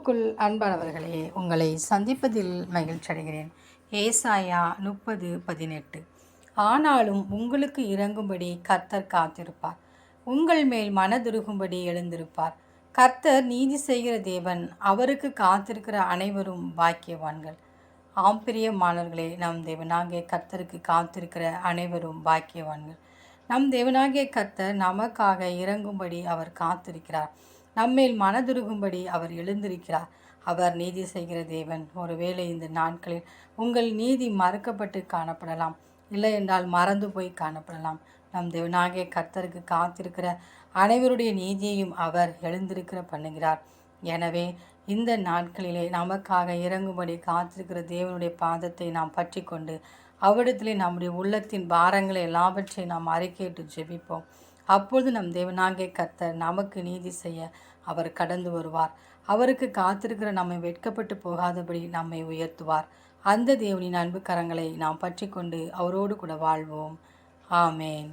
கிறிஸ்துவுக்குள் அன்பானவர்களே, உங்களை சந்திப்பதில் மகிழ்ச்சி அடைகிறேன். ஏசாயா 30:18. ஆனாலும் உங்களுக்கு இறங்கும்படி கர்த்தர் காத்திருப்பார், உங்கள் மேல் மனதுருகும்படி எழுந்திருப்பார். கர்த்தர் நீதி செய்கிற தேவன், அவருக்கு காத்திருக்கிற அனைவரும் பாக்கியவான்கள். ஆம் பிரியமானவர்களே, நம் தேவனாகிய கர்த்தருக்கு காத்திருக்கிற அனைவரும் பாக்கியவான்கள். நம் தேவனாகிய கர்த்தர் நமக்காக இறங்கும்படி அவர் காத்திருக்கிறார். நம்மேல் மனதுருகும்படி அவர் எழுந்திருக்கிறார். அவர் நீதி செய்கிற தேவன். ஒருவேளை இந்த நாட்களில் உங்கள் நீதி மறுக்கப்பட்டு காணப்படலாம், இல்லை என்றால் மறந்து போய் காணப்படலாம். நம் தேவனாகிய கர்த்தருக்கு காத்திருக்கிற அனைவருடைய நீதியையும் அவர் எழுந்திருக்கிற பண்ணுகிறார். எனவே இந்த நாட்களிலே நமக்காக இறங்கும்படி காத்திருக்கிற தேவனுடைய பாதத்தை நாம் பற்றி கொண்டு அவரிடத்திலே நம்முடைய உள்ளத்தின் பாரங்களை எல்லாவற்றையும் நாம் அறிக்கையிட்டு ஜெபிப்போம். அப்பொழுது நம் தேவனாகிய கர்த்தர் நமக்கு நீதி செய்ய அவர் கடந்து வருவார். அவருக்கு காத்திருக்கிற நம்மை வெட்கப்பட்டு போகாதபடி நம்மை உயர்த்துவார். அந்த தேவனின் அன்பு கரங்களை நாம் பற்றி கொண்டு அவரோடு கூட வாழ்வோம். ஆமேன்.